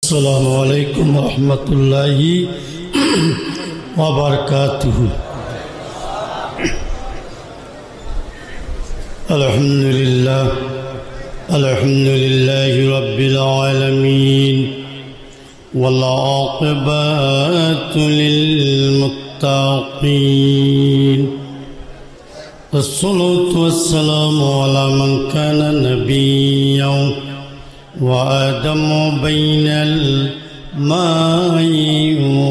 আসসালামু আলাইকুম রহমতুল্লাহি ওয়া বারাকাতুহু। আলহামদুলিল্লাহি রাব্বিল আলামিন ওয়াল আকিবাতু লিল মুত্তাকিন। والصلاة والسلام على من كان نبيا وآدم بين الماء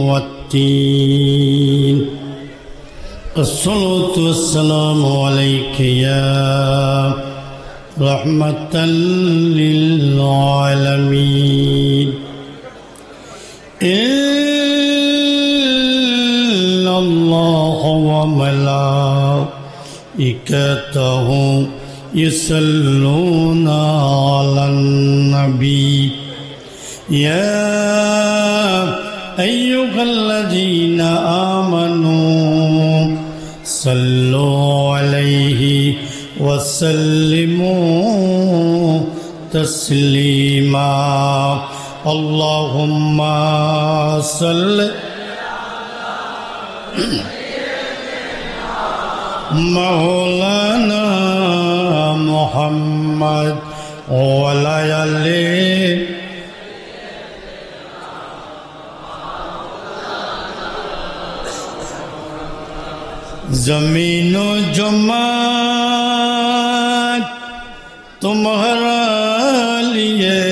والطين. الصلاة والسلام عليك يا رحمة للعالمين. إن الله وملائكته يصلون على النبي يا أيها الذين آمنوا صلوا عليه وسلموا تسليما. اللهم صل مولانا محمد وعلى آله ज़मीन व जमात तुम्हारा लिए,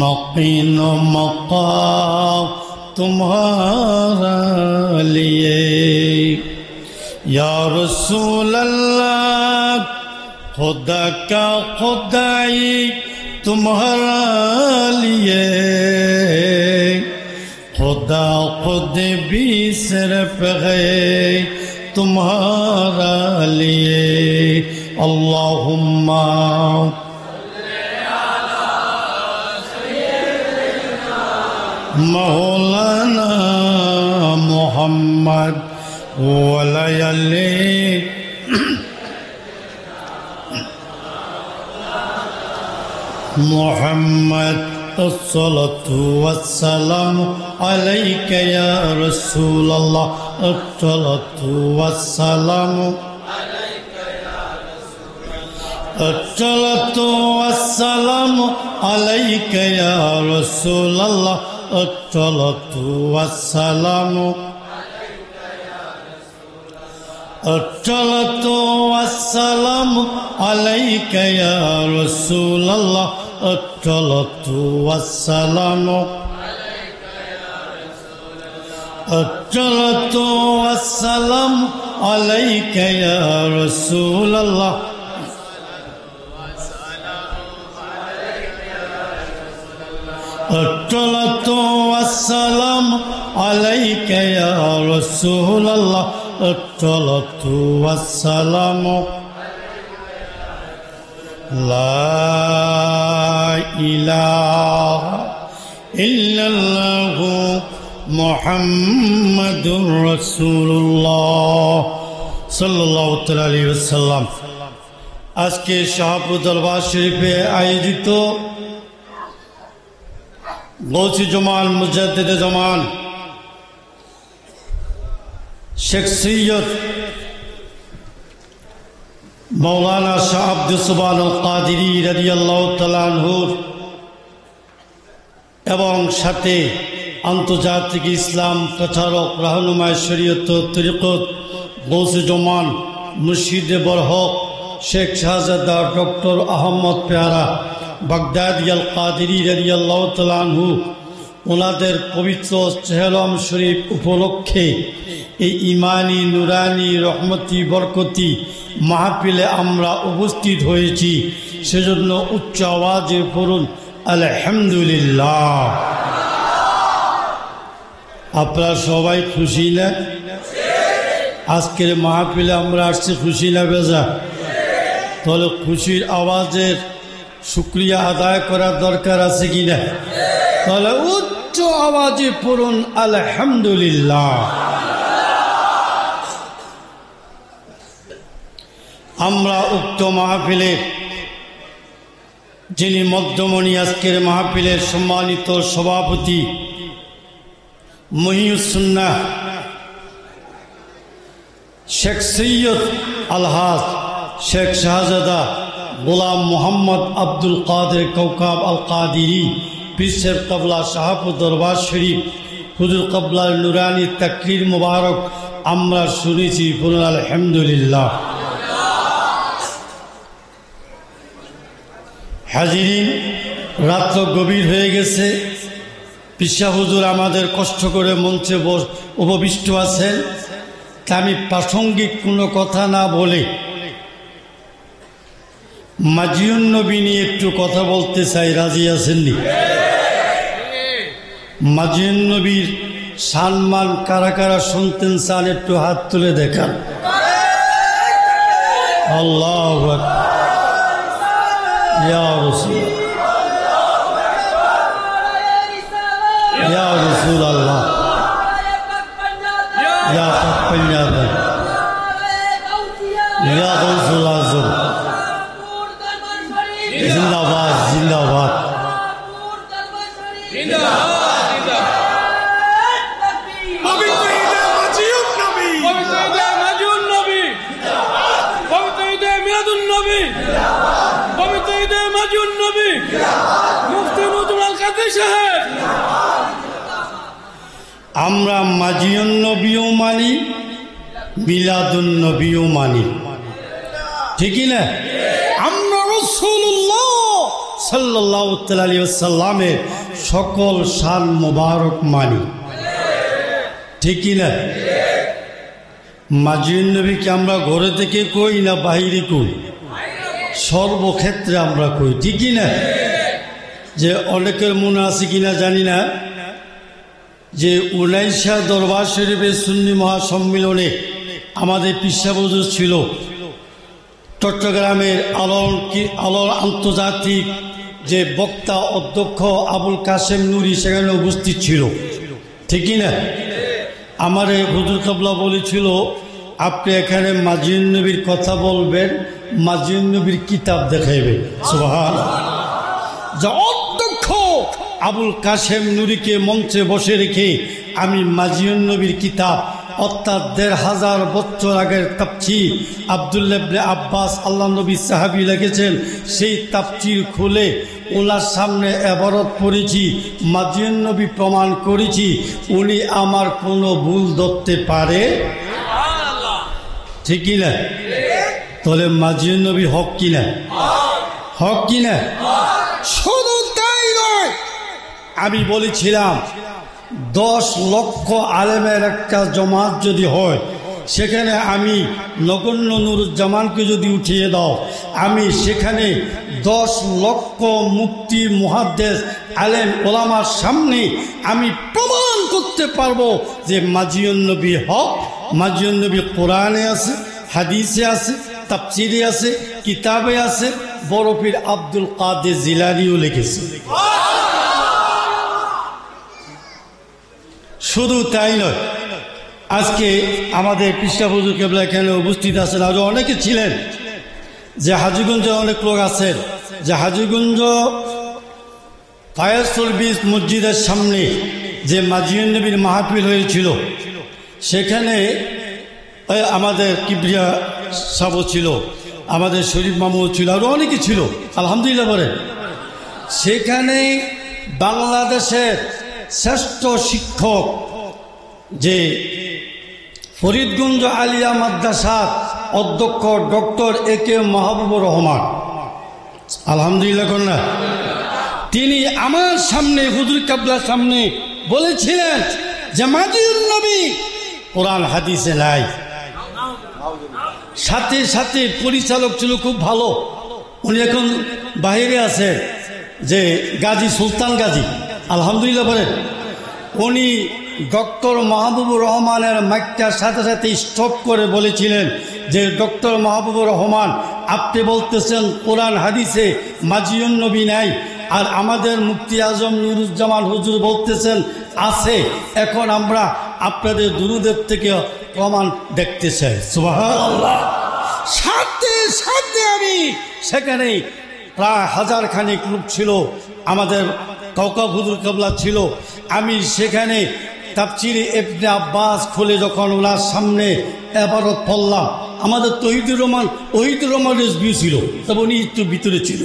मकीन व मकाम तुम्हारा लिए। या रसूल अल्लाह खुदा का खुदाई तुम्हारा लिए, खुदा खुद भी सिर्फ है तुम्हारा लिए। अल्लाहुम्मा मौलाना मुहम्मद वलयले मुहम्मद। अस्सलातु वस्सलामु अलैका या रसूल अल्लाह। अस्सलातु वस्सलामु अस्सलातु वस्सलामु अलैका या रसूल अल्लाह। अस्सलातु वस्सलामु अस्सलातु वस्सलामु अलैका या रसूल अल्लाह। अस्सलातु वस्सलामु अस्सलातु वस्सलामु अलैका या रसूल अल्लाह। अस्सलातु वस्सलामु अलैका या रसूल अल्लाह। अस्सलातु वस्सलामु ला इलाहा इल्लल्लाहु मुहम्मदुर रसूलुल्लाह सल्लल्लाहु अलैहि वसल्लम। आज के शाहपुर दरबार शरीफे आयोजित गौसे जमाल मुजद्दिद जमान शेख सैयद मौलाना शाह अब्दुल सुबहान अल कादिरी রাদিয়াল্লাহু তাআলা আনহুর এবং সাথে আন্তর্জাতিক ইসলাম প্রচারক রাহনুমায়ে শরীয়ত তরিকত গৌসে জমান মুর্শিদে বরহক শেখ শাহজাদা ডক্টর আহমদ পেয়ারা বাগদাদি আল কাদিরি রাদিয়াল্লাহু তাআলা আনহু ওনাদের পবিত্র চেহরম শরীফ উপলক্ষে এই ইমানি নুরানি রহমতি বরকতি মাহফিলে আমরা উপস্থিত হয়েছি। সেজন্য উচ্চ আওয়াজে পড়ুন আলহামদুলিল্লাহ। আপনারা সবাই খুশি না? আজকের মাহফিলে আমরা আসছি খুশি না বেজা? তাহলে খুশির আওয়াজের শুকরিয়া আদায় করার দরকার আছে কি না? তাহলে উচ্চ আওয়াজে পড়ুন আলহামদুলিল্লাহ। আমরা উক্ত মাহফিলে যিনি মধ্যমণি আজকের মাহফিলের সম্মানিত সভাপতি মহিউস সুন্নাহ শেখ সৈয়দ আলহাজ শেখ শাহজাদা গোলাম মোহাম্মদ আব্দুল কাদের কৌকাব আল কাদিরি পীর কবলা শাহপুর দরবার শরীফ হুজুর কবলার নুরানি তাকরীর মুবারক আমরা শুনেছি বলুন আলহামদুলিল্লাহ। হাজিরিন, রাত্র গভীর হয়ে গেছে। পিসা হুজুর আমাদের কষ্ট করে মঞ্চে উপবিষ্ট আছেন। তা আমি প্রাসঙ্গিক কোনো কথা না বলে মাজিউন নবী নিয়ে একটু কথা বলতে চাই। রাজি আছেননি? মাজিউন নবীর সম্মান কারা কারা শুনতেন চান একটু হাত তুলে দেখান। আল্লাহু আকবার। ইয়া রাসূল, ইয়া রাসূলুল্লাহ, ইয়া পাক পাঞ্জাব, ইয়া গৌসুল আজম, জিন্দাবাদ জিন্দাবাদ। আমরা মাজিউন নবীও মানি, মিলাদুন নবীও মানি, ঠিকই না? আমরা রাসূলুল্লাহ সাল্লাল্লাহু আলাইহি ওয়াসাল্লামের সকল শান মুবারক মানি, ঠিকই না? মাজিউন নবীকে আমরা ঘরে থেকে কই না বাইরে কই? সর্বক্ষেত্রে আমরা কই, ঠিকই না? যে অনেকের মনে আছে কিনা জানি না, যে 19 দরবার শরীফের সুন্নি মহাসম্মিলনে আমাদের পিসা হুজুর ছিল। চট্টগ্রামের আলোর আন্তর্জাতিক যে বক্তা অধ্যক্ষ আবুল কাসেম নুরি সেখানে উপস্থিত ছিল, ঠিকই না? আমার হুজুর কাবলা বলেছিল আপনি এখানে মাজিউন নবীর কথা বলবেন, মাজিউন নবীর কিতাব দেখাইবেন। সুবহানাল্লাহ। যা অধ্যক্ষ আবুল কাসেম নুরিকে মঞ্চে বসে রেখে আমি মাজিউন নবীর কিতাব অর্থাৎ 1500 বছর আগের তাফসীর আব্দুল্লাহ ইবনে আব্বাস আল্লাহ নবী সাহাবী লিখেছেন, সেই তাফসীর খুলে ওনার সামনে এবারত পড়েছি, মাজিউন নবী প্রমাণ করেছি উনি আমার কোনো ভুল ধরতে পারে, ঠিক কিনা? তাহলে মাজিউন নবী হক কিনা? হক কিনা? শুধু তাই নয়, আমি বলেছিলাম 10 লক্ষ আলেমের একটা জমাত যদি হয়, সেখানে আমি নগণ্য নুরুজ্জামানকে যদি উঠিয়ে দাও, আমি সেখানে 10 লক্ষ মুফতি মুহাদ্দিস আলেম ওলামার সামনে আমি প্রমাণ করতে পারবো যে মাজিউন নবী হক। মাজিউন নবী কোরআনে আছে, হাদিসে আছে, তাফসীরে আছে, কিতাবে আছে, বড় পীর আব্দুল কাদের জিলানীও লিখেছে। শুধু তাই নয়, আজকে আমাদের পিসা হুজুর কেবলা এখানে উপস্থিত আছেন, আরও অনেকে ছিলেন। যে হাজীগঞ্জে অনেক লোক আছেন, যে হাজীগঞ্জ ফায়াসুল বিস মসজিদের সামনে যে মাজিউন নবীর মাহফিল হয়েছিল, সেখানে আমাদের কিবরিয়া সাহেব ছিল, আমাদের শরীফ মামু ছিল, আরও অনেকে ছিল, আলহামদুলিল্লাহ বলেন। সেখানে বাংলাদেশের শ্রেষ্ঠ শিক্ষক যে ফরিদগঞ্জ আলিয়া মাদ্রাসার অধ্যক্ষ ডক্টর AK মাহবুবুর রহমান, আলহামদুলিল্লাহ কন্যা, তিনি আমার সামনে হুজুর কাবলার সামনে বলেছিলেন যে মাজিউন নবী কোরআন হাদিসে নাই। সাথে সাথে পরিচালক ছিল খুব ভালো, উনি এখন বাইরে আছে, যে গাজী সুলতান গাজী, আলহামদুলিল্লাহ বলেন। উনি ডক্টর মাহবুবুর রহমানের মাইকটার সাথে সাথে স্টপ করে বলেছিলেন যে ডক্টর মাহবুবুর রহমান, আপনি বলতেছেন কোরআন হাদিসে মাজিউন নবী নাই, আর আমাদের মুফতি আজম নুরুজ্জামান হুজুর বলতেছেন আছে। এখন আমরা আপনাদের দুরুদের থেকে প্রমাণ দেখতে চাই। সুবহানাল্লাহ। সাথে সাথে আমি সেখানে প্রায় 1000 খানেক লোক ছিল, আমাদের কাউকাব হুজুর কেবলা ছিল। আমি সেখানে তাফসীরে ইবনে আব্বাস খুলে যখন ওনার সামনে ইবারত পড়লাম, আমাদের ওহিদুর রহমান রেজভী ছিল, তবে উনি একটু ভিতরে ছিল।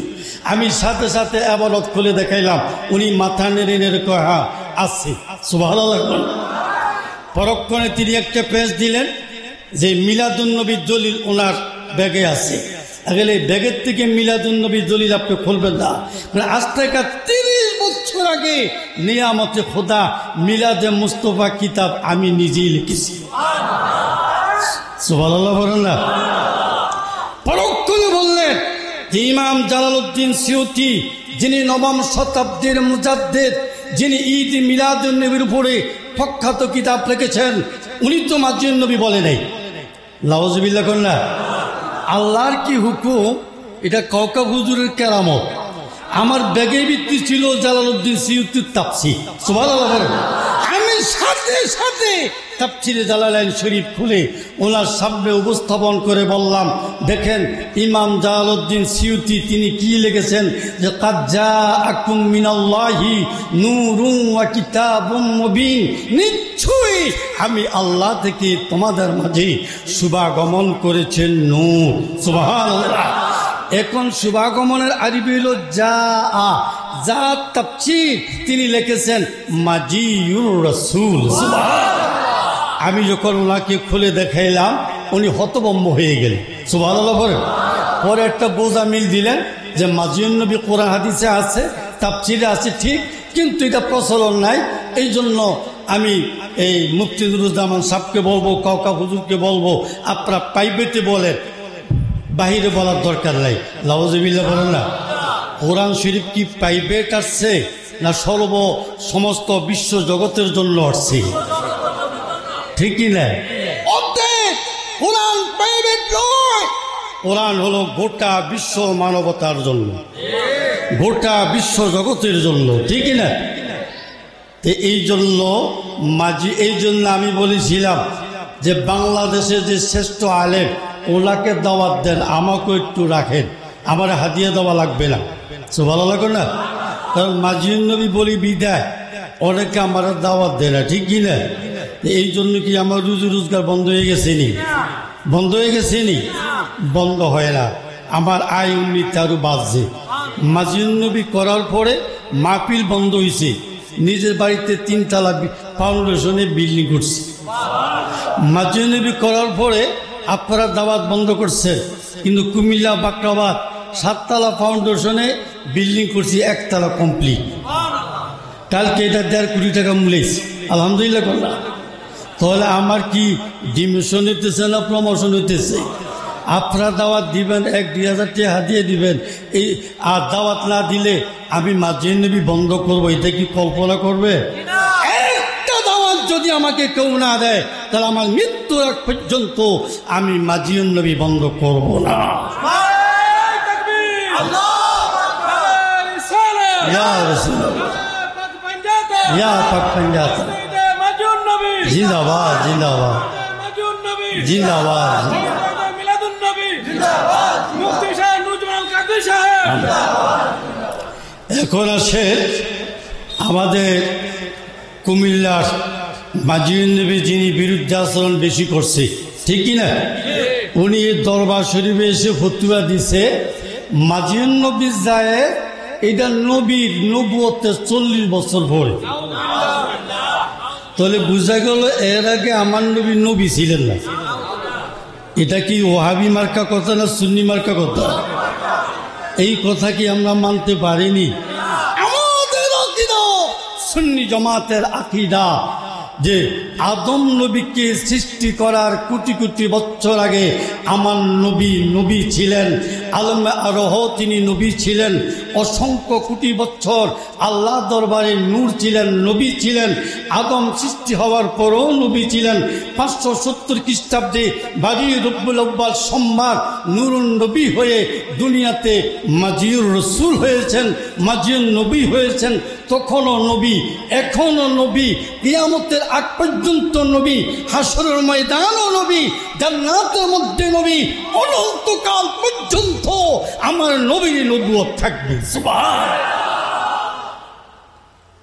আমি সাথে সাথে ইবারত খুলে দেখাইলাম, উনি মাথা নেড়ে নেড়ে কয় হ্যাঁ আছে, সুবহানাল্লাহ। পরক্ষণে তিনি একটা পেজ দিলেন যে মিলাদুন্নবীর দলিল ওনার ব্যাগে আছে। আগলে ব্যাগের থেকে মিলাদুন্নবীর দলিল আপনি খুলবেন না, মানে আজ থেকে 30 বছর আগে নিয়ামতে খোদা মিলাদে মুস্তফা কিতাব আমি নিজেই লিখেছি, সুবহানাল্লাহ বলেন না। পরক্ষণে বললেন যে ইমাম জালালউদ্দিন সিউতি, যিনি 9ম শতাব্দীর মুজাদ্দিদ, যিনি ঈদ মিলাদুন্নবীর উপরে প্রখ্যাত কিতাব লিখেছেন, উনি তো মাজিউন নবী বলে নাই। লাউযুবিল্লাহ কোন না। আল্লাহর কি হুকুম, এটা কাউকাব হুজুরের কেরামত। আমার ব্যাগে ভিত্তি ছিল জালালউদ্দিন সিউতির তাফসীর, সুবহানাল্লাহ। আমি সাথে সাথে তাফসীরে জালালাইন শরীফ খুলে ওনার সামনে উপস্থাপন করে বললাম, দেখেন ইমাম জালালউদ্দিন সিউতি তিনি কি লিখেছেন যে কাদ জাআকুম মিনাল্লাহি নূরুন ওয়া কিতাবুম মুবিন, নিশ্চয়ই আমি আল্লাহ থেকে তোমাদের মাঝে শুভাগমন করেছেন নূর, সুবহানাল্লাহ। এখন শুভাগমনের আরবি হলো যা তাফসীর তিনি লিখেছেন মাজিউর রাসূল, সুবহানাল্লাহ। আমি যখন ওনাকে খুলে দেখাইলাম উনি হতভম্ব হয়ে গেলেন, সুবহানাল্লাহ। পরে একটা বোঝা মিল দিলেন যে মাজিউন নবী কোরআন হাদিসে আছে, তাফসীরে আছে ঠিক, কিন্তু এটা প্রচলন নাই। এই জন্য আমি এই মুফতি নুরুজ্জামান সাহেবকে বলবো, কাউকাব হুজুরকে বলবো, আপনারা প্রাইভেটে বলেন, বাহিরে বলার দরকার নাই। লাউযুবিল্লাহ বলেন না। কোরআন শরীফ কি প্রাইভেট আসছে না সমস্ত বিশ্ব জগতের জন্য আসছে? ঠিক কি না? কোরআন প্রাইভেট নয়, কোরআন হলো গোটা বিশ্ব মানবতার জন্য, গোটা বিশ্ব জগতের জন্য, ঠিক না? এই জন্য আমি বলেছিলাম যে বাংলাদেশের যে শ্রেষ্ঠ আলেম ওনাকে দাওয়াত দেন, আমাকে একটু রাখেন, আমার হাদিয়া দেওয়া লাগবে না, সো ভালো লাগে না। কারণ মাজিউন নবী বলি বিদায়, অনেকে আমার দাওয়াত দেয় না, ঠিক কি না? এই জন্য কি আমার রুজি রোজগার বন্ধ হয়ে গেছে নি? বন্ধ হয়ে গেছে নি? বন্ধ হয় না, আমার আয় উন্নতি আরো বাড়ছে। মাজিউন নবী করার পরে মাহফিল বন্ধ হয়েছে, নিজের বাড়িতে 3 তলা ফাউন্ডেশনে বিল্ডিং করছে। মাজিউন নবী করার পরে আপনারা দাওয়াত বন্ধ করছেন, কিন্তু কুমিল্লা বাকরাবাদ 7 তলা ফাউন্ডেশনে বিল্ডিং করছি, 1 তলা কমপ্লিট। কালকে এটা 1.5 কোটি টাকা মূল্যেছে, আলহামদুলিল্লাহ করলাম। তাহলে আমার কি ডিমিশন হইতেছে না প্রমোশন হইতেছে? আপনারা দাওয়াত দিবেন, 1-2 হাজার টাকা দিয়ে দিবেন, এই আর দাওয়াত না দিলে আমি মাজিউন নবী বন্ধ করবো, এটা কি কল্পনা করবে? একটা দাওয়াত যদি আমাকে কেউ না দেয় তাহলে আমার মৃত্যুর আগ পর্যন্ত আমি মাজিউন নবী বন্ধ করব না। জিন্দাবাদ জিন্দাবাদ জিন্দাবাদ। এখন আসে আমাদের কুমিল্লার মাজিউন নবী যিনি বিরুদ্ধাচরণ বেশি করছে, ঠিক কিনা? উনি দরবার শরীফে এসে ফতুয়া দিছে মাজিউন নবী যায় এটা নবীর নবুয়তের 40 বছর পরে। তাহলে বুঝা গেল এর আগে আমার নবী নবী ছিলেন না। এটা কি ওহাবি মার্কা কথা না সুন্নি মার্কা কথা? এই কথা কি আমরা মানতে পারিনি? আমাদের আকীদা সুন্নি জামাতের আকীদা যে আদম নবীকে সৃষ্টি করার কোটি কোটি বছর আগে আমার নবী ছিলেন, আলমে আরোহ তিনি নবী ছিলেন, অসংখ্য কোটি বছর আল্লাহ দরবারে নূর ছিলেন, নবী ছিলেন, আদম সৃষ্টি হওয়ার পরও নবী ছিলেন। 570 খ্রিস্টাব্দে বারি রব্বুল আউয়াল সোমবার নূরুন নবী হয়ে দুনিয়াতে মাজিউর রসুল হয়েছেন, মাজিউন নবী হয়েছেন। তখনও নবী, এখনও নবী, কিয়ামতের আগ পর্যন্ত নবী, হাসরের ময়দানও নবী, জান্নাতের মধ্যে নবী, অনন্তকাল পর্যন্ত আমার নবীর নবুয়ত থাকবে। সুবহানাল্লাহ,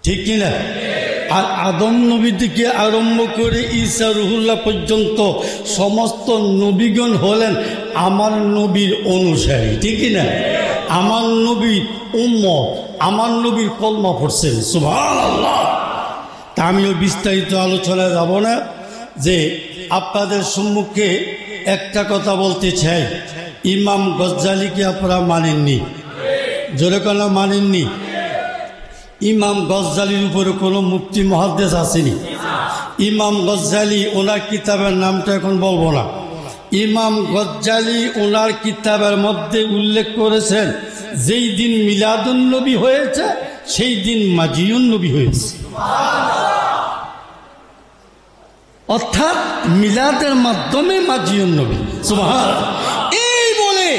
ঠিক কিনা? আর আদম নবী থেকে আরম্ভ করে ঈসা রুহুল্লাহ পর্যন্ত সমস্ত নবীগণ হলেন আমার নবীর অনুসারী, ঠিক না? আমার নবীর উম্মত, আমার নবীর কলমা পড়ছেন। সুবহানাল্লাহ। তা আমিও বিস্তারিত আলোচনায় যাব না, যে আপনাদের সম্মুখে একটা কথা বলতে চাই। ইমাম গজ্জালিকে আপনারা মানেননি, জোরে কোনো মানেননি? ইমাম গজ্জালির উপরে কোনো মুফতি মুহাদ্দিস আসেনি। ইমাম গজ্জালি ওনার কিতাবের নামটা এখন বলবো না। ইমাম গজ্জালি ওনার কিতাবের মধ্যে উল্লেখ করেছেন যেই দিন মিলাদুন নবী হয়েছে সেই দিন মাজিউন নবী হয়েছে, অর্থাৎ মিলাদের মাধ্যমে মাজিউন নবী। সুবহানাল্লাহ। এই বলে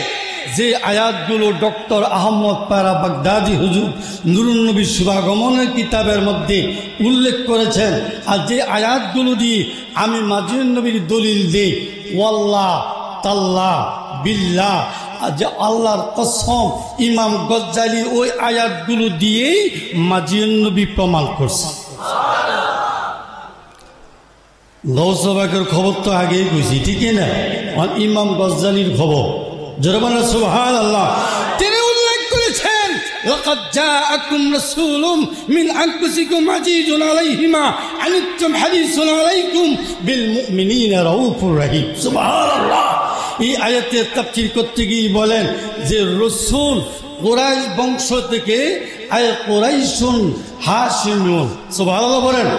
যে আয়াতগুলো ডক্টর আহমদ পারা বাগদাদি হুজুর নুরুন নবীর শুভাগমনের কিতাবের মধ্যে উল্লেখ করেছেন, আর যে আয়াতগুলো দিয়ে আমি মাজিউন নবীর দলিল দিই, ওয়াল্লাহ তাল্লাহ বিল্লাহ, যে আল্লাহর কসম, ইমাম গজ্জালি ওই আয়াতগুলো দিয়েই মাজিউন নবী প্রমাণ করছে। গৌসবাকের খবর তো আগেই বুঝি, ঠিক না? আর ইমাম গজ্জালির খবর, জোরবানা সুবহানাল্লাহ। তিনি উল্লেখ করেছেন, লাকাদ জাআকুম রাসূলুম মিন আনফুসিকুম আজিজুন আলাইহি মা আনিতুম হারিসুন আলাইকুম বিল মুমিনিনা রাউফুর রহিম। সুবহানাল্লাহ। এই আয়াতের তাফসীর করতে গিয়ে বলেন যে রাসূল কুরাইশ বংশ থেকে, আয় কুরাইশুন হাশিমুন, সুবহানাল্লাহ বলেন,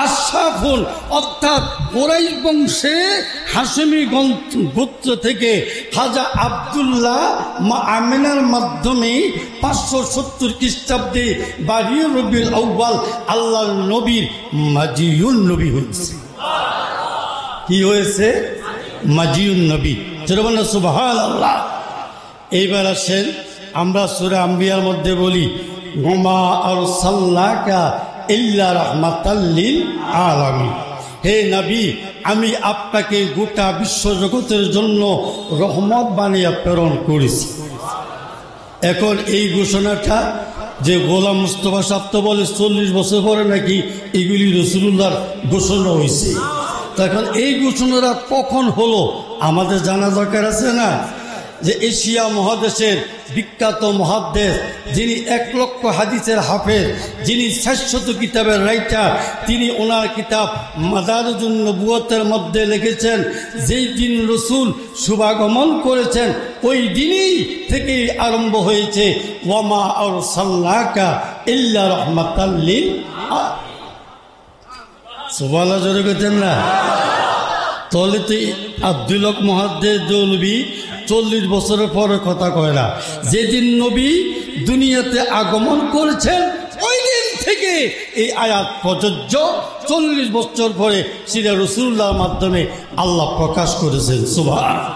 আশরাফুল, অর্থাৎ কুরাইশ বংশে হাশিমি গোত্র থেকে খাজা আব্দুল্লাহ মা আমিনার মাধ্যমে 570 খ্রিস্টাব্দে 12 রবিউল আউয়াল আল্লাহর নবীর মাজিউন নবী হয়েছে। কি হয়েছে? মাজিউন নবী। সুবহানাল্লাহ। এইবার আসেন, আমরা সূরা আম্বিয়ার মধ্যে বলি, ওমা আরসালনাকা ইল্লা রাহমাতাল লিল আলামিন। হে নবী, আমি আপনাকে গোটা বিশ্বজগতের জন্য রহমত বানিয়ে প্রেরণ করেছি। এখন এই ঘোষণাটা যে গোলাম মুস্তফা সাহেব তো বলে 40 বছর পরে নাকি এগুলি রাসূলুল্লাহর ঘোষণা হয়েছে। তখন এই ঘোষণাটা কখন হলো আমাদের জানা দরকার আছে না? যে এশিয়া মহাদেশের বিখ্যাত মুহাদ্দিস, যিনি 1 লক্ষ হাদিসের হাফেজ, যিনি 600 কিতাবের রাইটার, তিনি ওনার কিতাব মাদারিজুন নবুওয়াতের মধ্যে লিখেছেন, যেই দিন রাসূল শুভাগমন করেছেন ওই দিনই থেকে আরম্ভ হয়েছে ওয়ামা আরসালনাকা ইল্লা রাহমাতাল লিল আলামিন। সুবহানাল্লাহ, জোরে বলেন না? তাহলে তো আব্দুল হক মুহাদ্দিস দৌলভী 40 বছরের পরে কথা কয় না। যেদিন নবী দুনিয়াতে আগমন করেছেন ওই দিন থেকে এই আয়াত প্রযোজ্য। 40 বছর পরে সেটা রাসূলুল্লাহর মাধ্যমে আল্লাহ প্রকাশ করেছেন। সুবহানাল্লাহ।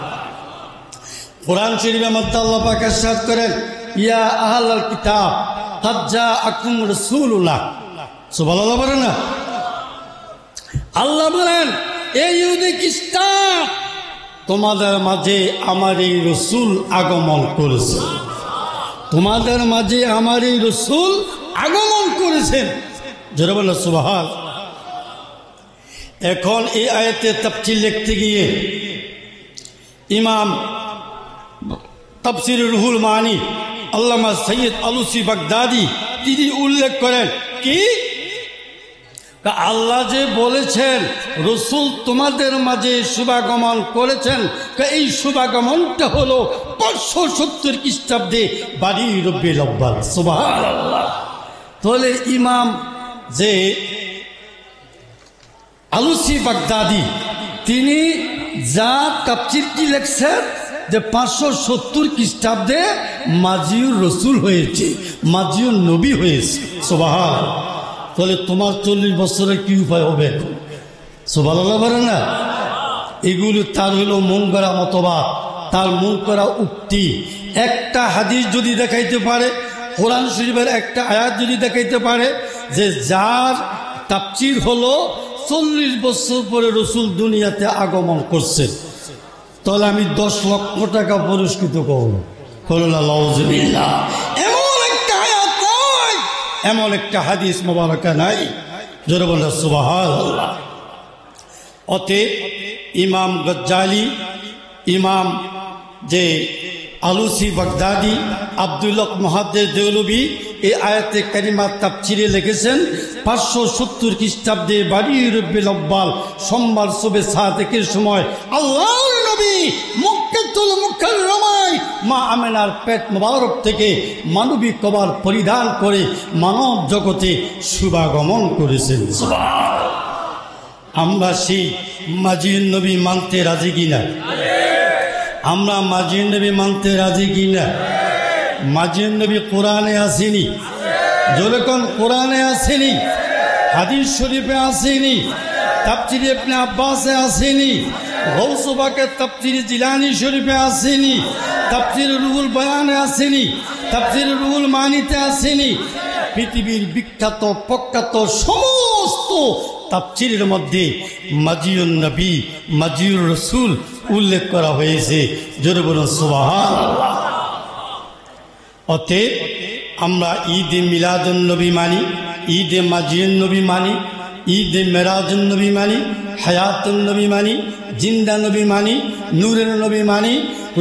কোরআন শরীফের মধ্যে আল্লাহ পাক ইরশাদ করেন, ইয়া আহলাল কিতাব কাদ জাআকুম রাসূলুনা। সুবহানাল্লাহ বলেন না? আল্লাহ বলেন, এই ইহুদি খ্রিস্টান, তোমাদের মাঝে আমার এই রসুল আগমন করেছে, তোমাদের মাঝে আমার এই রসুল আগমন করেছেন। যারা বলে সুবহানাল্লাহ। এখন এই আয়াতের তাফসীর লিখতে গিয়ে ইমাম তাফসীর রুহুল মানি আল্লামা সৈয়দ আলুসি বাগদাদি তিনি উল্লেখ করেন কি, আল্লাহ যে বলেছেন রসুল তোমাদের মাঝে শুভাগমন করেছেন, এই শুভাগমনটা হলো 570 খ্রিস্টাব্দে 12 রবিউল আউয়াল। সুবহানাল্লাহ। তাহলে ইমাম যে আলুসি বাগদাদি তিনি যা তাফসীর কি লিখছেন যে 570 খ্রিস্টাব্দে মাজিউর রসুল হয়েছে, মাজিউর নবী হয়েছে। সুবহানাল্লাহ। তাহলে তোমার 40 বছরের কি উপায় হবে? সুবহানাল্লাহ বলে না? এগুলো তার হলো মন করা মতবাদ, তার মন করা উক্তি। একটা হাদিস যদি দেখাইতে পারে কোরআন শরীফের একটা আয়াত যদি দেখাইতে পারে যে যার তাফসীর হলো 40 বছর পরে রসুল দুনিয়াতে আগমন করছেন, তাহলে আমি 10 লক্ষ টাকা পুরস্কৃত করব। এমন একটা আয়াত নাই, এমন একটা হাদিস মোবারকা নাই, জোরে বলেন সুবহানাল্লাহ। অতএব ইমাম গজ্জালি, ইমাম যে আলুসি বাগদাদি, আব্দুল্লাহ মুহাদ্দিস দেওলভী এই আয়াতে কারিমার তাফসীরে লিখেছেন 570 খ্রিস্টাব্দে বারির রবিউল আউয়াল সোমবার সুবে সাদেকের সময় আল্লাহর নবী মক্কাতুল মুকাররমায় মা আমেনার পেট মোবারক থেকে মানবিক কবর পরিধান করে মানব জগতে শুভাগমন করেছেন। আমরা সেই মাজিদ নবী মানতে রাজি কিনা? আমরা মাজিদ নবী মানতে রাজি কিনা? মাজিদ নবী কোরআনে আসেনি, যেরকম কোরআনে আসেনি, হাদিস শরীফে আসেনি, তাফসীরে ইবনে আব্বাসে আসেনি, গৌস পাকের তাফসীরে জিলানী শরীফে আসেনি, তাফসীরে রুহুল বয়ানে আসেনি, তাফসীরে রুহুল মানিতে আসেনি। পৃথিবীর বিখ্যাত প্রখ্যাত সমস্ত তাফসীরের মধ্যে মাজিউন নবী, মাজিউর রসুল উল্লেখ করা হয়েছে। জোরে বলুন সুবহানাল্লাহ। অতএব আমরা ঈদে মিলাদুন নবী মানি, ঈদে মাজিউন নবী মানি, ঈদে মেরাজুন নবী মানি, হায়াতুন নবী মানি, জিন্দা নবী মানি, নূরের নবী মানি।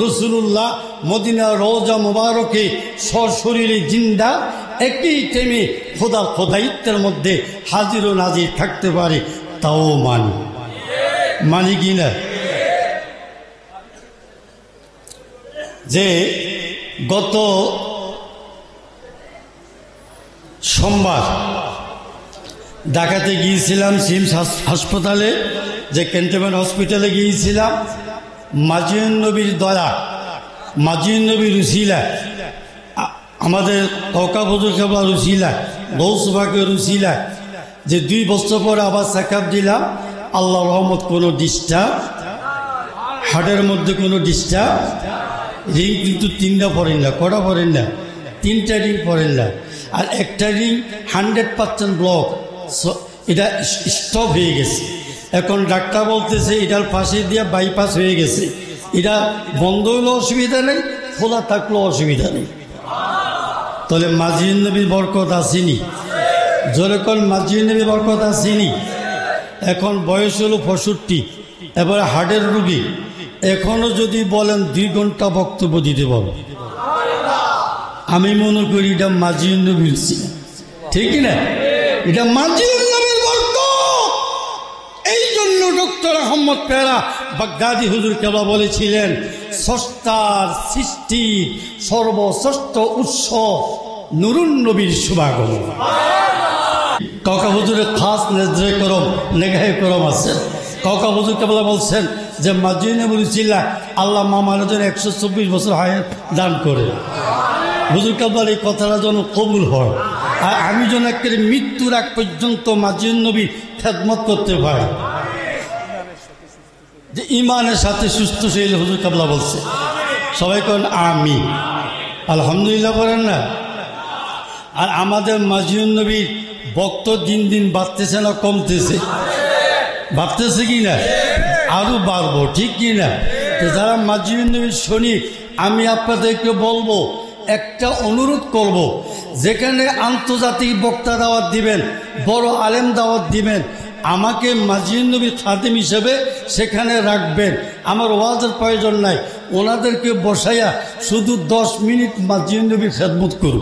রসুলুল্লাহ মদিনার রওজা মুবারকে সশরীরে জিন্দা একই টাইমে খোদার খোদাইত্বের মধ্যে হাজির ও নাজির থাকতে পারে, তাও মানি। মানি কি না? যে গত সোমবার ঢাকাতে গিয়েছিলাম, সিমস হাসপাতালে, যে ক্যান্টনমেন্ট হসপিটালে গিয়েছিলাম। মাজিদ নবীর দয়া, মাজিদ নবীর রুসিলা, আমাদের কওকা হুজুর কেবলা রুসিলা, গৌস পাকের রুসিলা, যে 2 বছর পরে আবার চেকআপ দিলাম। আল্লাহ রহমত, কোনো ডিস্টার্ব, হার্টের মধ্যে কোনো ডিস্টার্ব। রিং কিন্তু 3টা পড়েন না, কটা পড়েন না, 3টা রিং পড়েন না। আর একটা রিং 100% ব্লক, এটা স্টপ হয়ে গেছে। এখন ডাক্তার বলতেছে এটার পাশে দিয়ে বাইপাস হয়ে গেছে, এটা বন্ধ হলেও অসুবিধা নেই, খোলা থাকলেও অসুবিধা নেই। তাহলে মাজিদ নবীর বরকত আসেনি? যেরকম মাজিদ নবীর বরকত আসেনি? এখন বয়স হলো 65, এবারে হার্টের রুগী। এখনো যদি বলেন 2 ঘন্টা বক্তব্য দিতে পারবো, আমি মনে করি এটা মাজিদ নবীর ছিল, ঠিক না? এটা মাজিদ নবীর বরকত। এই জন্য ডক্টর আহমদ পেয়ারা বাগদাদি হুজুর কেবলা বলেছিলেন, স্রষ্টার সৃষ্টি সর্বশ্রেষ্ঠ উৎস নুরুন নবীর শুভাগমন। কওকা হুজুরের খাস নেজরে করম, নেগাহে করম আছে। কওকা হুজুর কেবলা বলছেন যে মাজিদ নবীর উসিলা আল্লাহ মামার জন্য 124 বছর হায়াত দান করে। হুজুর কেবলার এই কথাটা যেন কবুল হয়, আর আমি যেন একেবারে মৃত্যুর আগ পর্যন্ত মাজিদ নবীর খেদমত করতে পারি, যে ইমানের সাথে সুস্থ শরীর। হুজুর কেবলা বলছে, সবাই কোন আমি আলহামদুলিল্লাহ করেন না? আর আমাদের মাজিদ নবীর ভক্ত দিন দিন বাড়তেছে না কমতেছে? বাড়তেছে কি না? আরো বাড়বো, ঠিক কি না? যারা মাজিদ নবীর শনিক, আমি আপনাদেরকে বলবো, একটা অনুরোধ করব, যেখানে আন্তর্জাতিক বক্তা দাওয়াত দিবেন, বড় আলেম দাওয়াত দিবেন, আমাকে মাজিদ নবীর খাদেম হিসেবে সেখানে রাখবেন। আমার ওয়াজের প্রয়োজন নাই, ওনাদেরকে বসাইয়া শুধু 10 মিনিট মাজিদ নবীর খেদমত করব।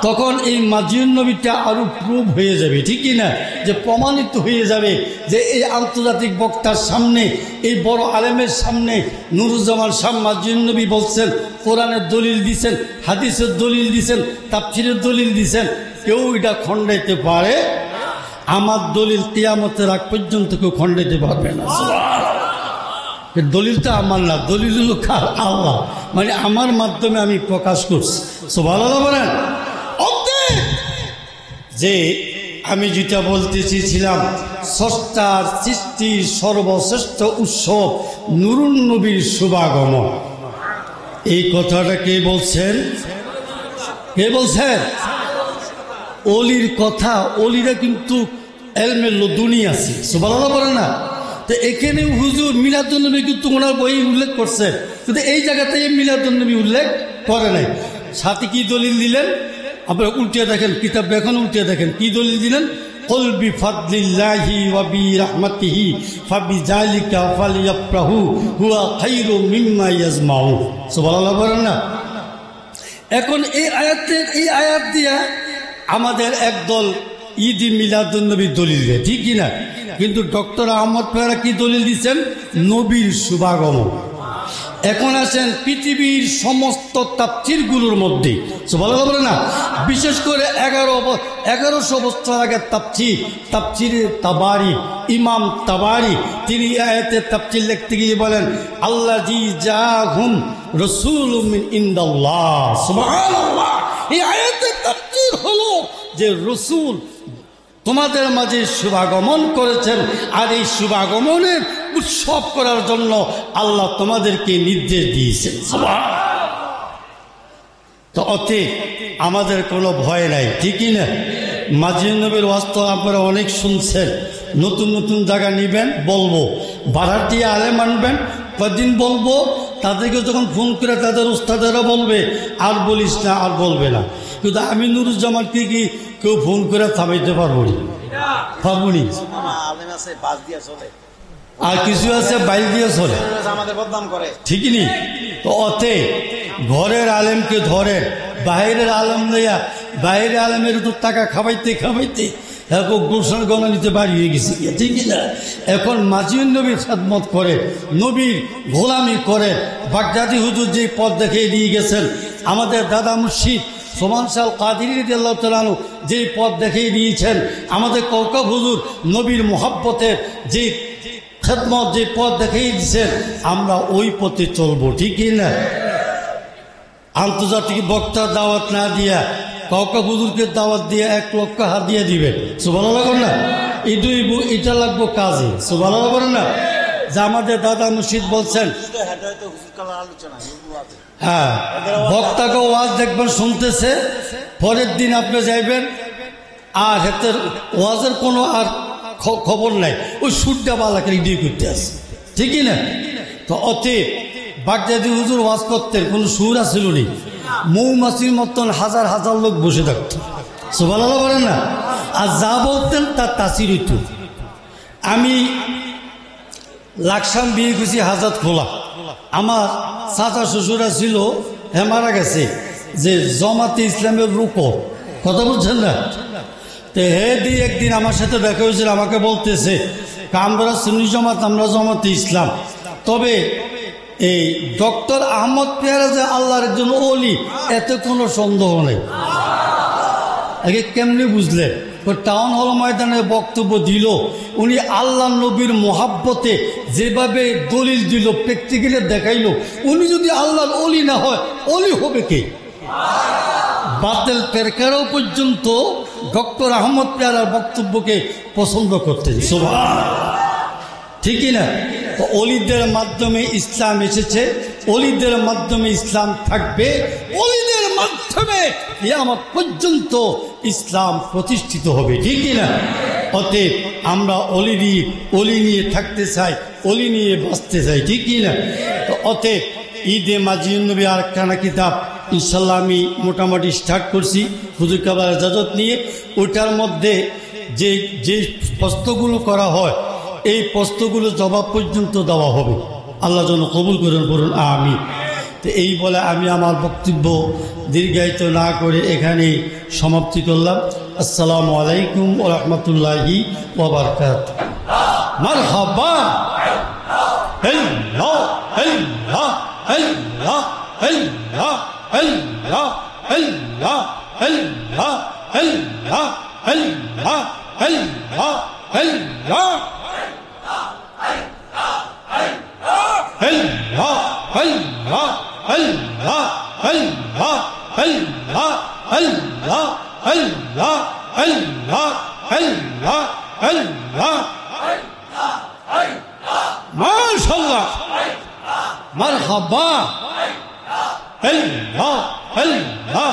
তখন এই মাজিদ নবীটা আরো প্রুভ হয়ে যাবে, ঠিক না? যে প্রমাণিত হয়ে যাবে যে এই আন্তর্জাতিক বক্তার সামনে, এই বড় আলেমের সামনে নুরুজ্জামান শাহ মাজিদ নবী বলছেন, কোরআনের দলিল দিছেন, হাদিসের দলিল দিছেন, তাফসীরের দলিল দিছেন, কেউ এটা খণ্ডাইতে পারে? আমার দলিল কিয়ামতের আগ পর্যন্ত কেউ খণ্ডাইতে পারবে না। দলিলটা আমার না, দলিল হলো কার? আল্লাহ, মানে আমার মাধ্যমে আমি প্রকাশ করছি। সুবহানাল্লাহ বলেন। যে আমি যেটা বলতে চেয়েছিলাম, স্রষ্টার সৃষ্টির সর্বশ্রেষ্ঠ উৎসব নুরুন নবীর শুভাগমন। এই কথাটা কে বলছেন? কে বলছেন? অলির কথা, অলিরা কিন্তু এলমের লদুনি আছে, সুবহানাল্লাহ বলে না? তো এখানে হুজুর মিলাদুন্নবী কিন্তু ওনার বই উল্লেখ করছে, কিন্তু এই জায়গাতে মিলাদুন্নবী উল্লেখ করে নাই। সাথে কি দলিল দিলেন? আপনারা উল্টিয়ে দেখেন, কিতাব এখন উল্টিয়ে দেখেন কি দলিল দিলেন। কুল বিফাদলিল্লাহি ওয়া বিরাহমাতিহি ফাবিযালিকা ফালইফরাহু হুয়া খায়রুম মিম্মা ইয়াজমাউন। সুবহানাল্লাহ বলেন না? এখন এই আয়াত দিয়া আমাদের একদল ঈদ মিলাদুন্নবীর দলিল দেয়, ঠিক কিনা? কিন্তু ডক্টর আহমদ পেয়ারা কি দলিল দিচ্ছেন? নবীর শুভাগমন। এখন আসেন পৃথিবীর সমস্ত তাফসীরগুলোর মধ্যে, সুবহানাল্লাহ বলে না, বিশেষ করে 1100 বছর আগের তাফসীরে তাবারি, ইমাম তাবারি, তিনি আয়াতের তাফসীর লিখতে গিয়ে বলেন আল্লাযী জাআহুম রাসূলুম মিন ইনদাল্লাহ। সুবহানাল্লাহ। এই আয়াতের তাফসীর হলো যে রাসূল তোমাদের মাঝে শুভাগমন করেছেন, আর এই শুভাগমনের উৎসব করার জন্য আল্লাহ তোমাদেরকে নির্দেশ দিয়েছেন। তো অতএব আমাদের কোনো ভয় নাই, ঠিকই না? মাজিদ নবীর ওয়াজ তো আপনারা অনেক শুনছেন, নতুন নতুন জায়গা নিবেন, বলবো বাড়ার দিয়ে আলেম আনবেন, কদিন বলবো, তাদেরকে যখন ফোন করে তাদের উস্তাদেরা বলবে আর বলিস না, আর বলবে না। কিন্তু আমি নুরুজ্জামানকে কি কেউ ফোন করে থামাইতে পারবো না, পারবো নি? আর কিছু আছে বাইল দিয়ে চলে, ঠিকই নি? তো অতে ঘরের আলেমকে ধরেন, বাইরের আলেম লইয়া বাইরের আলেমের তো টাকা খাবাইতে খাবাইতে এখন গোসল গণা নিতে বাড়ি হয়ে গেছে, ঠিক না? এখন মাজিদ নবীর খেদমত করে, নবীর গোলামি করে। বাগদাদি হুজুর যে পথ দেখিয়ে দিয়ে গেছেন, আমাদের দাদা মুর্শিদ সোমান শাহ কাদিরী রাদিয়াল্লাহু তাআলা আনহু যে পথ দেখিয়ে দিয়েছেন, আমাদের কওকব হুজুর নবীর মোহাব্বতের যে খেদমত, যে পথ দেখিয়ে দিয়েছেন, আমরা ওই পথে চলবো, ঠিক না? আন্তর্জাতিক বক্তার দাওয়াত না দিয়া কওকব হুজুরকে দাওয়াত দিয়ে 1 লক্ষ হাদিয়া দিবেন, সুবহানাল্লাহ বলেন না? এটা লাগবো কাজে, সুবহানাল্লাহ বলেন না? যে আমাদের দাদা মুর্শিদ বলছেন, হ্যাঁ, বক্তাকে ওয়াজ দেখবেন শুনতেছে, পরের দিন আপনি যাইবেন আর হেতের ওয়াজের কোনো আর খবর নাই, ওই সুরটা বালাকে রেডি করতে আসে, ঠিকই না? তো অতএব বাগদাদি হুজুর ওয়াজ করতেন, কোনো সুর আসছিল নি, মৌমাছির মতন হাজার হাজার লোক বসে থাকত, সুবহানাল্লাহ বলেন না? আর যা বলতেন তার তাসির হইত। আমি লাকসাম বিয়ে খুশি হাজাত খোলা, আমার চাচা শ্বশুরা ছিল, হে মারা গেছে, যে জমাতে ইসলামের রুকো, কথা বলছেন না? তো হে দিয়ে একদিন আমার সাথে দেখা হয়েছিল, আমাকে বলতেছে আমরা সুন্নি জমাত, আমরা জমাতে ইসলাম, তবে এই ডক্টর আহমদ পেয়ারা যে আল্লাহর একজন ওলি, এতে কোনো সন্দেহ নেই। আগে কেমনি বুঝলেন? টাউন হল ময়দানে বক্তব্য দিল, উনি আল্লাহ নবীর মোহাব্বতে যেভাবে দলিল দিল, প্র্যাকটিক্যালি দেখাইল, উনি যদি আল্লাহর ওলি না হয়, ওলি হবে কে? বাতিল ফেরকারাও পর্যন্ত ডক্টর আহমদ পেয়ারার বক্তব্যকে পছন্দ করতেন, সুবহানাল্লাহ, ঠিকই না? তো অলিদের মাধ্যমে ইসলাম এসেছে, অলিদের মাধ্যমে ইসলাম থাকবে, অলিদের মাধ্যমে কিয়ামত পর্যন্ত ইসলাম প্রতিষ্ঠিত হবে, ঠিকই না? অতএব আমরা অলি নিয়ে থাকতে চাই, অলি নিয়ে বাঁচতে চাই, ঠিকই না? তো অতএব ঈদে মাজিদ নবী আর একখানা কিতাব ইনশাল্লাহ আমি মোটামুটি স্টার্ট করছি হুজুর কাবার ইজাজত নিয়ে। ওইটার মধ্যে যে প্রশ্নগুলো করা হয়, এই প্রশ্নগুলো জবাব পর্যন্ত দেওয়া হবে, আল্লাহ যেন কবুল করেন, বলুন আমিন। তো এই বলে আমি আমার বক্তব্য দীর্ঘায়িত না করে এখানেই সমাপ্তি করলাম। আসসালামু আলাইকুম ওয়া রাহমাতুল্লাহি ওয়া বারাকাতুহু। মারহাবা, আল্লাহ আল্লাহ আল্লাহ আল্লাহ আল্লাহ আল্লাহ আল্লাহ আল্লাহ আল্লাহ আল্লাহ আল্লাহ Allah, Allah, Allah, Allah, Allah, Allah, Allah, Allah, Allah, Allah, MashaAllah, Marhaba, Allah, Allah.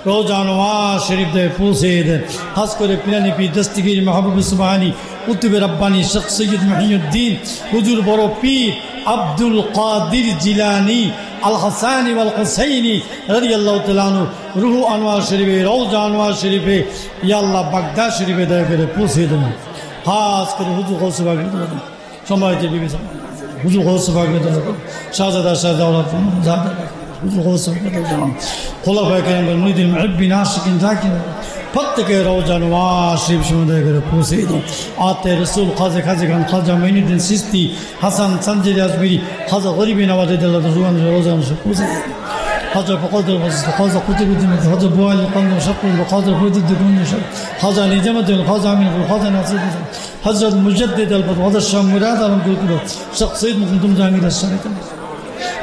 रोज़ा नवाज शरीफ दे पूछे दे खास करे पिरानी पी दस्तगीर महबूब सुबहानी कुतुब रब्बानी शख्स सैयद मुहियुद्दीन हुजूर बड़ो पीर अब्दुल कादिर जिलानी अल हसानी वल हुसैनी रदियल्लाहु तआला अन्हु रूह अनवार शरीफे रोज़ा अनवार शरीफे या अल्लाह बगदाद शरीफे दया करे पूछे दें खास करे हुजूर गौस पाक समय के बीबी हुजूर गौस पाक शाहजादा शाहजादा हुजूर गौस पाक खुलाफाए किराम मुरीदिन मुहिब्बिन आशिकीन जाकिर प्रत्येक रोज़ा नवाज शरीफ सुनते करे पूछे दो आते रसूल ख्वाजा खाजी खान ख्वाजा मोइनुद्दीन चिश्ती हसन संजरी अजमेरी ख्वाजा गरीबी नवाज रुहान रोज़ा से पूछे ख्वाजा फ़क़ीर ख्वाजा कुतुबुद्दीन ख्वाजा बुआली क़मर शक़्क़ ख्वाजा फरीदुद्दीन ख्वाजा निजामुद्दीन ख्वाजा अमीन ख्वाजा नासिरुद्दीन हज़रत मुजद्दिद अलबत ख्वाजा शाह मुराद आलम कुतुब शेख सैयद मुक़द्दम जहांगीर शरीफ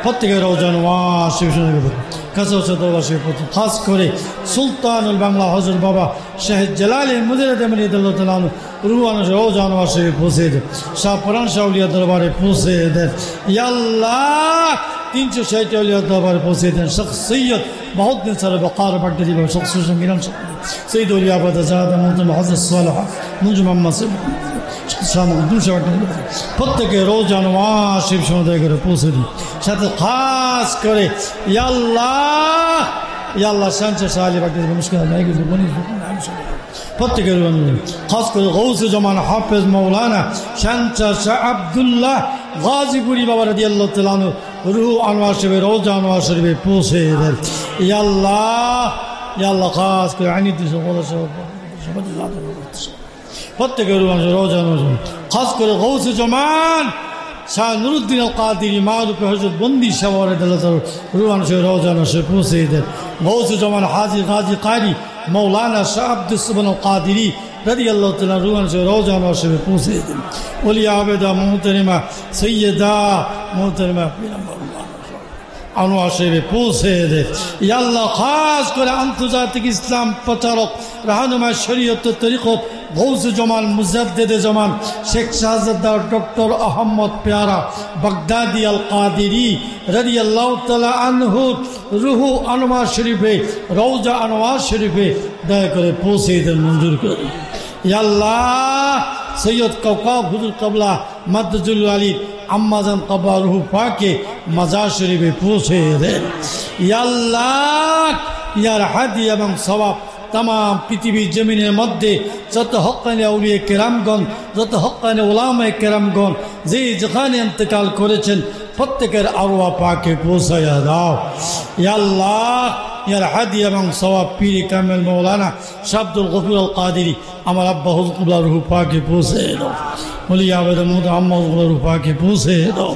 प्रत्येक रोज़ा नवाज शरीफ सुनते কাছে দরবার শরীফ খাস করে সুলতানুল বাংলা হযরত বাবা শাহেদ জালালি মুজাদ্দিদ রাদিয়াল্লাহু তাআলা আনহু রুহানি রওজা নওয়াজ শরীফ পৌঁছে দেন শাহ পুরান শাহ আউলিয়া দরবারে পৌঁছে দেন ইয়া আল্লাহ 360 আউলিয়া দরবারে পৌঁছে দেন শেখ সৈয়দ বহুদ্দিন স্যার বকার বাগদাদি বাবা শেখ সুজন মিরান সৈয়দ আউলিয়া আবাদ জাহাদ মুহতামিম হযরত সালেহ মুনজু মোহাম্মদ শাহ মুকদ্দুম শাহ প্রত্যেকে রওজা নওয়াজ শরীফ সুনতে করে পৌঁছে দিন সাথে খাস করে ইয়া আল্লাহ শানচা শাহ আলী বাগদাদি মুশকিল নাই কিছু বনি প্রত্যেকের খাস করে গৌসে জামান হাফেজ মাওলানা শানচা শাহ আব্দুল্লাহ গাজীপুরি বাবা রাদিয়াল্লাহু তাআলা আনহু রূহ আনোয়ার শরীফে রওজা আনোয়ার শরীফে পৌঁছে দেন ইয়া আল্লাহ খাস করে আইনি দিছে বলা সব প্রত্যেকের রওজা আনোয়ার খাস করে গৌসে জামান শাহ নুরুদ্দিন আল কাদিরি মারুফ হযরত বন্দি শাহ রাদিয়াল্লাহু তাআলা রুহান শরীফ রওজা আনোয়ার শরীফে পৌঁছে দেন গৌসে জামান হাজী গাজী কারি मौलाना शाह अब्दुल सुबहान कादिरी रदियल्लाहु तआला रूहान से रोज़ा अनवार शरीफ पूछे दिन ओलिया आबिदा मोहतरमा सैयदा मोहतरमा अनवार शरीफ पूछे दे या अल्लाह खास करे आंतर्जातिक इस्लाम प्रचारक रहनुमा शरीयत तरीक़त गौस जमान मुजद्दिद जमान शेख शाहजादा डॉक्टर अहमद प्यारा बगदादी अल कादिरी रदियल्लाहु तआला अन्हु रूह अनवार शरीफे रौजा अनवार शरीफे दया करे पहुँचे दें मंजूर कर या अल्लाह सैयद कौकाब हुजूर कबला मदजुल वाली अम्माजान कबा रूह पाके मजार शरीफे पहुँचे दें या अल्लाह यार हादी एवं सवाब तमाम पृथ्वी जमीन मध्य जत हक्कानी औलिया केरामगण जत हक्कानी उलामाए केरामगण जे जेखाने इंतकाल करेছেন প্রত্যেকের আরওয়াহ পাকে পৌঁছায়া দাও ইয়া আল্লাহ ইয়ার হাদি এবং সওয়াব পীর কামেল মাওলানা শাহ আব্দুল গফুর আল কাদিরি আমার আব্বা হুজুর কিবলা রূহ পাকে পৌঁছে দাও ওলিয়া আবেদ মুহাম্মদ রূহ পাকে পৌঁছে দাও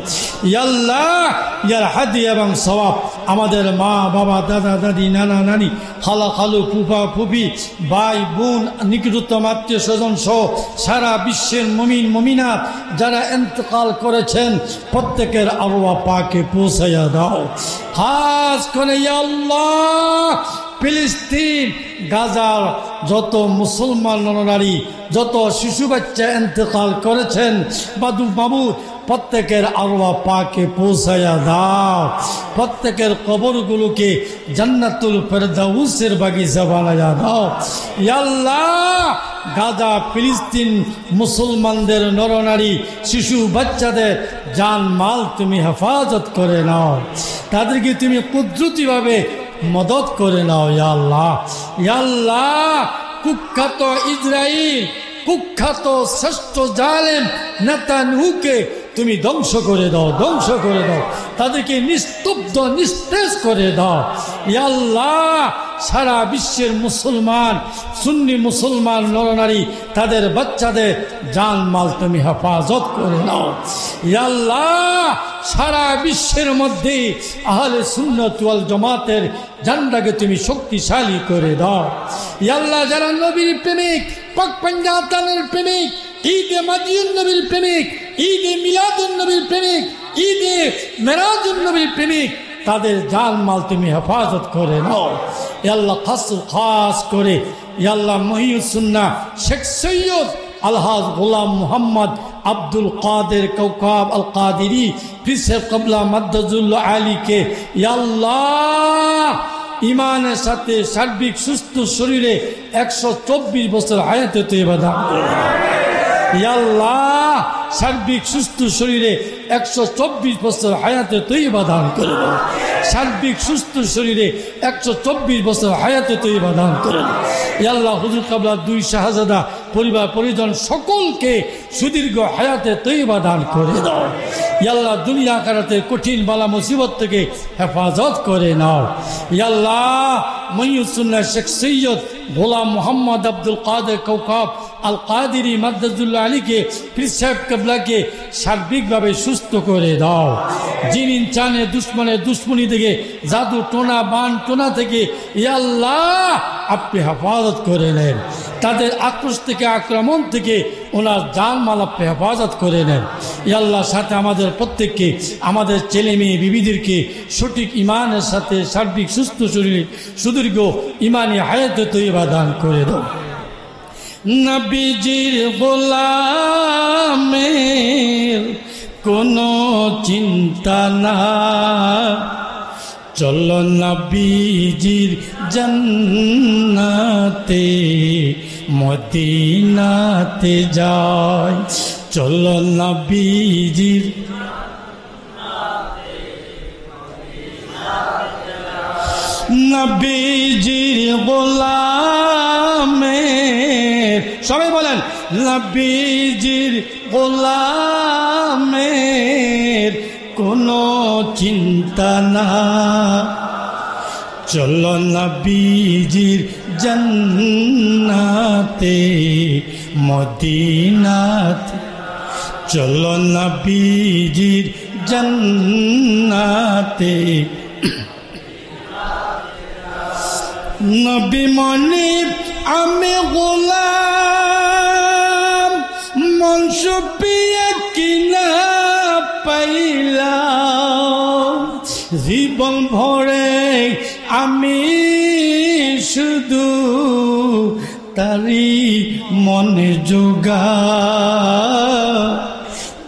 ইয়া আল্লাহ ইয়ার হাদি এবং সওয়াব আমাদের মা বাবা দাদা দাদি নানা নানি খালা খালু ফুফা ফুফি ভাই বোন নিকটতম আত্মীয় স্বজন সহ সারা বিশ্বের মুমিন মুমিনাত যারা ইন্তেকাল করেছেন প্রত্যেকের আরওয়াহ পাকে পৌঁছায়া দাও খাস করে ইয়া আল্লাহ ফিলিস্তিন গাজার যত মুসলমান নরনারী যত শিশু বাচ্চা ইন্তেকাল করেছেন মাবুদ প্রত্যেকের আরওয়াহ পাকে পৌঁছায়া দাও প্রত্যেকের কবরগুলোকে জান্নাতুল ফেরদাউসের বাগিচা বানায়া দাও ইয়া আল্লাহ গাজা ফিলিস্তিন মুসলমানদের নরনারী শিশু বাচ্চাদের জান মাল তুমি হেফাজত করে নাও তাদেরকে তুমি কুদরতিভাবে মদত করে নাও ইয়া আল্লাহ ইয়া আল্লাহ কুখ্যাত ইসরাইল কুখ্যাত শ্রেষ্ঠ জালেম নেতানিয়াহুকে তুমি ধ্বংস করে দাও তাদেরকে নিস্তব্ধ নিস্তেজ করে দাও ইয়া আল্লাহ সারা বিশ্বের মুসলমান সুন্নি মুসলমান নরনারী তাদের বাচ্চাদের জান মাল তুমি হেফাজত করে নাও ইয়া আল্লাহ সারা বিশ্বের মধ্যে আহলে সুন্নাত ওয়াল জামাতের ঝান্ডাকে তুমি শক্তিশালী করে দাও ইয়া আল্লাহ যারা নবীর প্রেমিক পাক পাঞ্জাতানের প্রেমিক ঈদে মাদিউন নবীর প্রেমিক ঈদে মিলাদুন নবীর প্রেমিক ঈদে মেরাজুন নবীর প্রেমিক তাদের জান মাল তুমি হেফাজত করে নাও ইয়া আল্লাহ খাস করে ইয়া আল্লাহ মুহিউস সুন্নাহ শেখ সৈয়দ আলহাজ গোলাম মোহাম্মদ আব্দুল কাদের কৌকাব আল কাদিরি ফিসে কবলা মদ্দজুল আলী কে ইয়া আল্লাহ ইমানের সাথে সার্বিক সুস্থ শরীরে 124 বছর হায়াতে তৈবা দান করে দাও। ইয়া আল্লাহ, সার্বিক সুস্থ শরীরে 124 বছর হায়াতে তৈবা দান করে দাও। সার্বিক সুস্থ শরীরে 124 বছর হায়াতে তৈবা দান করে দাও। ইয়া আল্লাহ, হুজুর কাবলা 2 শাহজাদা পরিবার পরিজন সকলকে সুদীর্ঘ হায়াতে তৈবা দান করে দাও। ইয়া আল্লাহ, দুনিয়া আখিরাতে কঠিন বালা মুসিবত থেকে হেফাজত করে নাও। ইয়া আল্লাহ, মহিউসুন্নাহ শেখ সৈয়দ গোলাম মোহাম্মদ আব্দুল কাদের কৌকাব আল কাদেরী মাদ্দাজুল্লাহ আলীকে পীর সাহেব কেবলাকে সার্বিকভাবে সুস্থ করে দাও। জিন ইনসানের দুশ্মনের দুশ্মনী থেকে, জাদু টোনা বান টোনা থেকে ইয়া আল্লাহ আপনি হেফাজত করে নেন। তাদের আক্রোশ থেকে আক্রমণ থেকে ওনার জানমাল আপনি হেফাজত করে নেন। ইয়া আল্লাহ, সাথে আমাদের প্রত্যেককে, আমাদের ছেলে মেয়ে বিবিদেরকে সঠিক ইমানের সাথে সার্বিক সুস্থ শরীরে সুদীর্ঘ ইমানি হায়াতে তৈবা দান করে দাও। নবীজির গোলামের কোনো চিন্তা না, চলো নবীজির জান্নাতে মদিনাতে যাই। চলো নবীজির নবীজির গোলামের, সবাই বলেন নবীজির গোলামের কোনো চিন্তা না, চলো নবীজির জান্নাতে মদিনাতে, চলো নবীজির জান্নাতে। নবী মনে আমি গোলাম, মন সুপিয়া কিনা পাইলাম, জীবন ভরে আমি শুধু তারি মনে যোগা।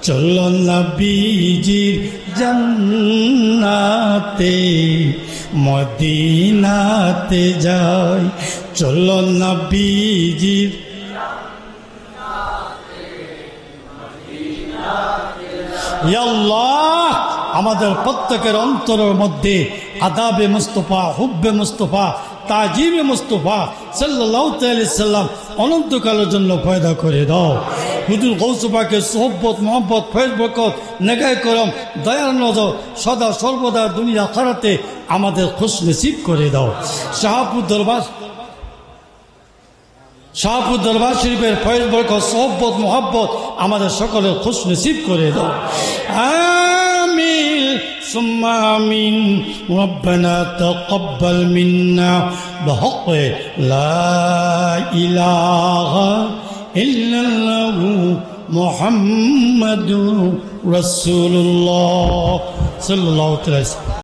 চলো নবীজির জান্নাতে মদিনাতে যাই। চলো নবীজির, ইয়া আল্লাহ, আমাদের প্রত্যেকের অন্তরের মধ্যে আদাবে মুস্তফা, হুব্বে মুস্তফা, তাজিমে মুস্তফা সাল্লাল্লাহু আলাইহি সাল্লাম অনন্তকালের জন্য পয়দা করে দাও। হুজুর গৌস পাকের সোহবত মোহাম্মত ফয়েজ বরকত নেগায় করম দয়ার নজর সদা সর্বদা দুনিয়া আখিরাতে আমাদের খুশ নসিব করে দাও। শাহপুর দরবার শরীফের ফয়েজ বরকত সোহবত মোহাব্বত আমাদের সকলের খুশ নসিব করে দাও। আমিন সুম্মা আমিন। রব্বানা তাকাব্বাল মিন্না বিহক লা ইলাহা ইল্লাল্লাহু মুহাম্মাদুর রাসূলুল্লাহ সাল্লাল্লাহু আলাইহি ওয়াসাল্লাম।